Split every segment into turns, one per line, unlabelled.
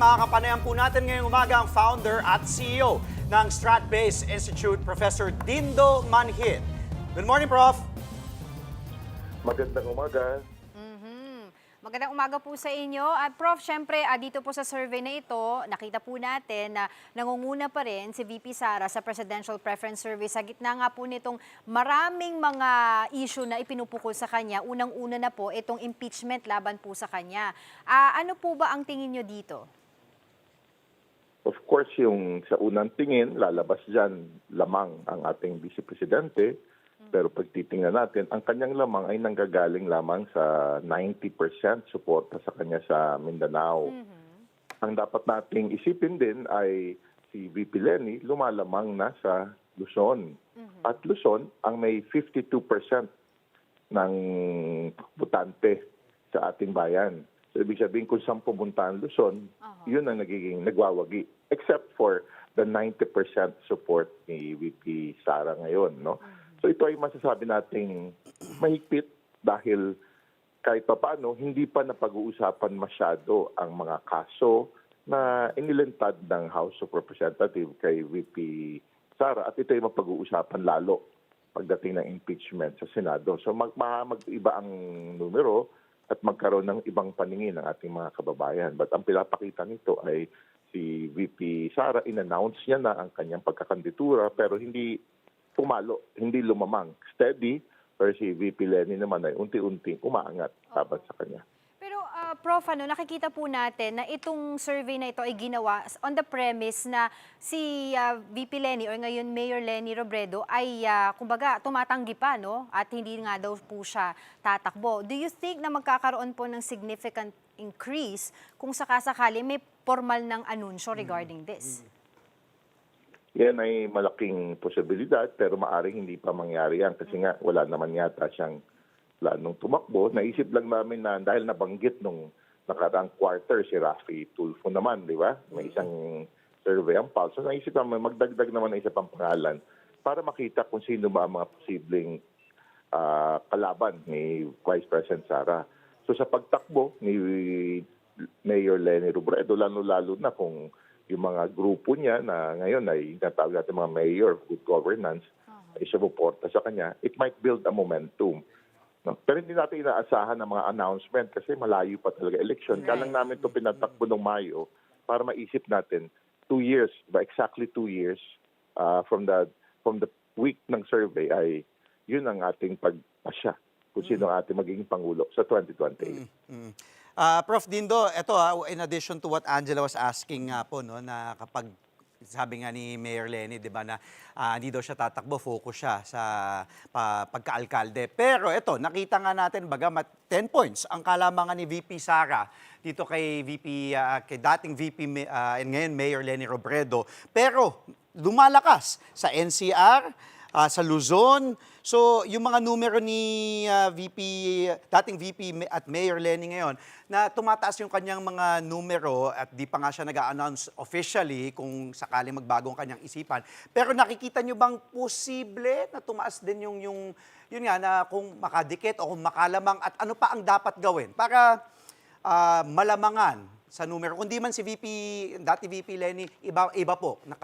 makakapanayan po natin ngayong umaga ang founder at CEO ng Strat-Based Institute, Professor Dindo Manhid. Good morning, Prof.
Magandang umaga.
Magandang umaga po sa inyo. At Prof, syempre dito po sa survey na ito, nakita po natin na nangunguna pa rin si VP Sara sa Presidential Preference Survey sa gitna nga po nitong maraming mga issue na ipinupukol sa kanya. Unang-una na po itong impeachment laban po sa kanya. Ano po ba ang tingin nyo dito?
Of course, yung sa unang tingin, lalabas dyan lamang ang ating Vice Presidente. Pero pag titingnan natin, ang kanyang lamang ay nanggagaling lamang sa 90% suporta sa kanya sa Mindanao. Ang dapat nating isipin din ay si VP Leni lumalamang na sa Luzon. At Luzon ang may 52% ng botante sa ating bayan. So ibig sabihin kung saan pumunta ang Luzon, yun ang nagiging nagwawagi. Except for the 90% support ni VP Sara ngayon, no? So ito ay masasabi nating mahigpit dahil kahit pa paano, hindi pa napag-uusapan masyado ang mga kaso na inilantad ng House of Representatives kay VP Sara at ito ay mapag-uusapan lalo pagdating ng impeachment sa Senado. So mag-iba ang numero at magkaroon ng ibang paningin ng ating mga kababayan. But ang pinapakita nito ay si VP Sara, in-announce niya na ang kanyang pagkakandidatura pero hindi pumalo, hindi lumamang. Steady, pero si VP Leni naman ay unti-unting umaangat laban sa kanya.
Pero Prof, nakikita po natin na itong survey na ito ay ginawa on the premise na si VP Leni or ngayon Mayor Leni Robredo ay kumbaga tumatanggi pa, no? At hindi nga daw po siya tatakbo. Do you think na magkakaroon po ng significant increase kung sakasakali may formal ng anunsyo regarding this?
Yan ay malaking posibilidad pero maaring hindi pa mangyari yan kasi nga wala naman yata siyang planong tumakbo. Naisip lang namin na dahil nabanggit nung nakaraang quarter si Raffy Tulfo naman, di ba? May isang survey ang pulse. So naisip namin magdagdag naman ng isa pang pangalan para makita kung sino ba ang mga posibleng kalaban ni Vice President Sara. So sa pagtakbo ni Mayor Leni Robredo, lalo-lalo na kung yung mga grupo niya na ngayon ay natawag natin mga mayor of good governance, ay sumuporta sa kanya, it might build a momentum. No? Pero hindi natin inaasahan ng mga announcement kasi malayo pa talaga election.
Right.
Kaya lang namin ito pinatakbo ng Mayo para maisip natin 2 years, exactly 2 years from the week ng survey ay yun ang ating pagpasya kung sino ang ating magiging Pangulo sa 2028.
Prof. Dindo, ito in addition to what Angela was asking nga po, no, na kapag sabi nga ni Mayor Leni, di ba, na hindi daw siya tatakbo, focus siya sa pagka-alkalde. Pero ito, nakita nga natin, bagamat 10 points ang kalamangan ni VP Sara dito kay kay dating VP and ngayon Mayor Leni Robredo. Pero lumalakas sa NCR, sa Luzon. So, yung mga numero ni dating VP at Mayor Leni ngayon, na tumataas yung kanyang mga numero at di pa nga siya nag-a-announce officially kung sakaling magbago ang kanyang isipan. Pero nakikita nyo bang posible na tumaas din yun nga, na kung makadikit o kung makalamang at ano pa ang dapat gawin para malamangan sa numero? Kung di man si dati VP Leni, iba po na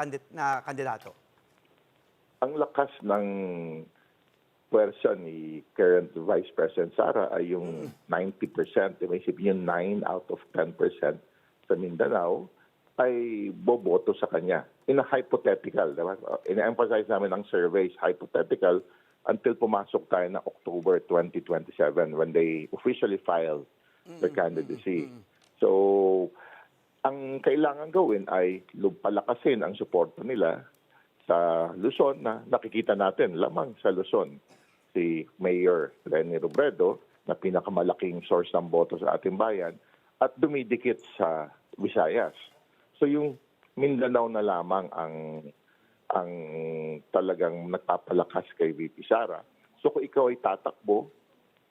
kandidato.
Ang lakas ng puwersa ni current Vice President Sara ay yung 90%. May isipin yung 9 out of 10% sa Mindanao ay boboto sa kanya. In a hypothetical, diba? Ina-emphasize namin ang surveys, hypothetical, until pumasok tayo na October 2027 when they officially file their candidacy. So, ang kailangan gawin ay palakasin ang suporta nila sa Luzon na nakikita natin lamang sa Luzon si Mayor Leni Robredo na pinakamalaking source ng boto sa ating bayan at dumidikit sa Visayas. So yung Mindanao na lamang ang talagang nagpapalakas kay VP Sara. So kung ikaw ay tatakbo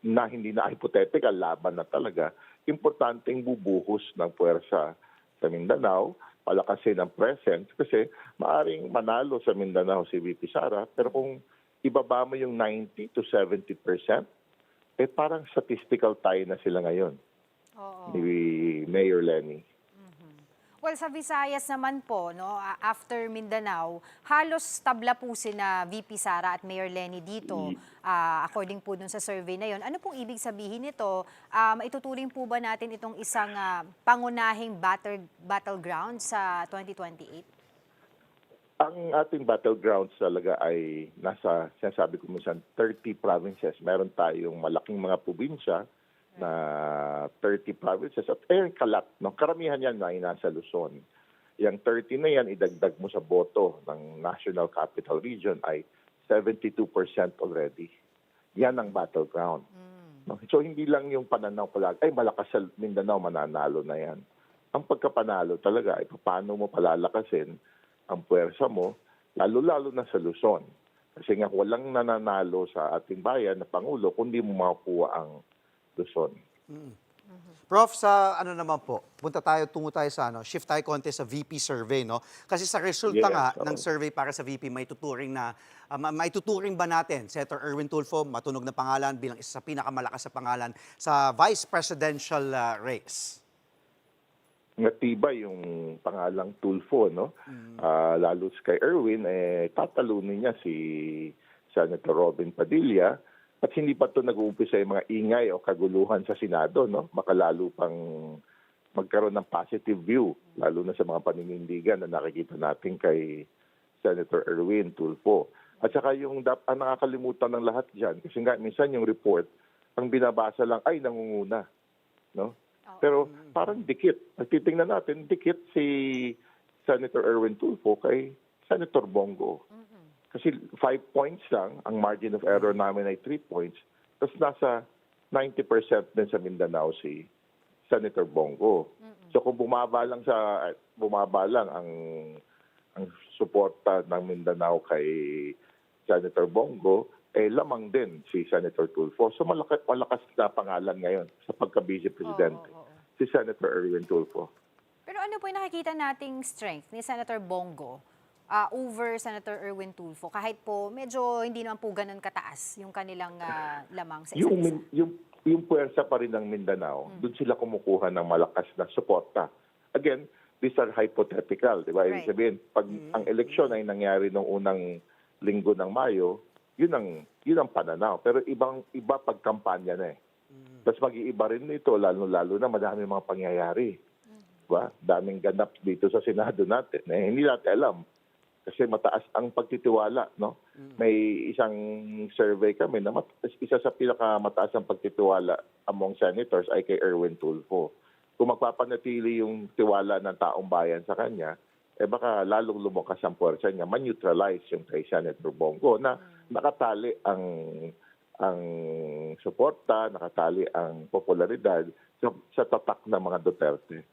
na hindi na hypothetical, laban na talaga, importanteng bubuhos ng puwersa sa Mindanao, palakasin ang presence kasi maaring manalo sa Mindanao si VP Sara pero kung ibaba mo yung 90 to 70%, parang statistical tayo na sila ngayon.
Oo.
Ni Mayor Leni.
Well, sa Visayas naman po, no, after Mindanao, halos tabla po sina VP Sara at Mayor Lenny dito, according po dun sa survey na yon. Ano pong ibig sabihin nito? Ituturing po ba natin itong isang pangunahing battleground sa 2028?
Ang ating battlegrounds talaga ay nasa, sinasabi ko minsan, 30 provinces. Meron tayong malaking mga probinsya na 30 provinces at kalat. No? Karamihan yan ay nasa Luzon. Yung 30 na yan, idagdag mo sa boto ng National Capital Region ay 72% already. Yan ang battleground. No? So hindi lang yung pananaw palagi, ay malakas sa Mindanao, mananalo na yan. Ang pagkapanalo talaga ay paano mo palalakasin ang puwersa mo, lalo-lalo na sa Luzon. Kasi nga walang nananalo sa ating bayan na Pangulo kundi mo makukuha ang Luzon.
Prof, sa ano naman po, tungo tayo sa shift tayo konti sa VP survey, no? Kasi sa resulta
Yes,
nga
oo.
ng survey para sa VP, maituturing ba natin, Senator Erwin Tulfo, matunog na pangalan bilang isa sa pinakamalakas sa pangalan sa vice presidential race?
Natibay yung pangalang Tulfo, no? Lalo kay Erwin, tatalunin niya si Senator Robin Padilla. At hindi pa ito nag-uumpisa yung mga ingay o kaguluhan sa Senado, no? Makalalo pang magkaroon ng positive view, lalo na sa mga paninindigan na nakikita natin kay Senator Erwin Tulfo. At saka ang nakakalimutan ng lahat dyan, kasi nga minsan yung report, ang binabasa lang ay nangunguna, no? Pero parang dikit. Nagtitingnan natin, dikit si Senator Erwin Tulfo kay Senator Bongo. Kasi 5 points lang, ang margin of error namin ay 3 points. Tapos nasa 90% din sa Mindanao si Senator Bongo. So kung bumaba lang ang suporta ng Mindanao kay Senator Bongo, lamang din si Senator Tulfo. So malakas na pangalan ngayon sa pagka-vice presidente. Si Senator Erwin Tulfo.
Pero ano po yung nakikita nating strength ni Senator Bongo over Senator Erwin Tulfo? Kahit po medyo hindi naman po ganun kataas yung kanilang lamang sa isa't isa.
Yung puwersa pa rin ng Mindanao, doon sila kumukuha ng malakas na suporta. Again, these are hypothetical, di ba?
Right.
Ibig sabihin, pag ang eleksyon ay nangyari noong unang linggo ng Mayo, yun ang pananaw. Pero iba pagkampanya na eh. Tapos mag-iiba rin ito, lalo na madami mga pangyayari. Diba? Daming ganap dito sa Senado natin. Hindi natin alam. Kasi mataas ang pagtitiwala, no? May isang survey kami na isa sa pinakamataas ang pagtitiwala among senators ay kay Erwin Tulfo. Kung magpapanatili yung tiwala ng taong bayan sa kanya, baka lalong lumakas ang puwersa niya, man-neutralize yung kay Senator Bongo na nakatali ang suporta, nakatali ang popularidad sa tatak ng mga Duterte.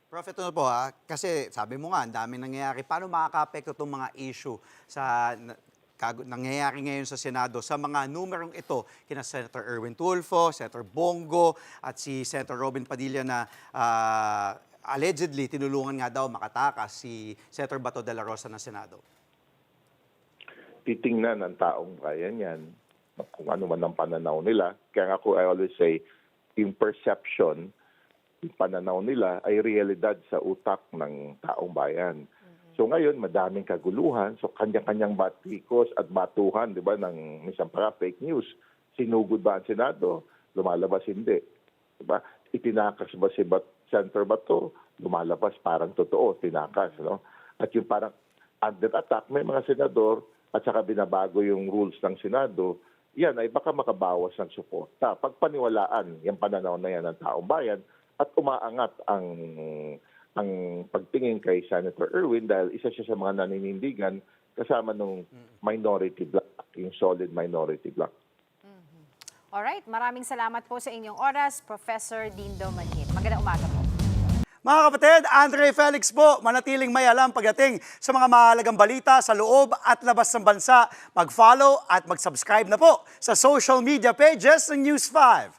Prof, ito na po kasi sabi mo nga, ang daming nangyayari. Paano makaka-apekto itong mga issue sa nangyayari ngayon sa Senado sa mga numerong ito kina Senator Erwin Tulfo, Senator Bongo at si Senator Robin Padilla na allegedly tinulungan nga daw makatakas si Senator Bato de la Rosa ng Senado?
Titingnan ng taong bayan yan kung ano man ang pananaw nila. Kaya nga I always say, yung perception, yung pananaw nila ay realidad sa utak ng taong bayan. So ngayon, madaming kaguluhan. So kanya-kanyang batikos at batuhan, di ba, ng minsan para fake news. Sinugod ba ang Senado? Lumalabas hindi. Di ba? Itinakas ba si Senator Bato? Lumalabas parang totoo, tinakas. No? At yung parang under attack, may mga senador at saka binabago yung rules ng Senado, yan ay baka makabawas ng suporta. Pagpaniwalaan yung pananaw na yan ng taong bayan at umaangat ang pagtingin kay Senator Erwin dahil isa siya sa mga naninindigan kasama ng minority bloc, yung solid minority bloc.
Alright, maraming salamat po sa inyong oras, Professor Dindo Manhit. Magandang umaga po.
Mga kapatid, Andre Felix po, manatiling may alam pagdating sa mga mahalagang balita sa loob at labas ng bansa. Mag-follow at mag-subscribe na po sa social media pages ng News 5.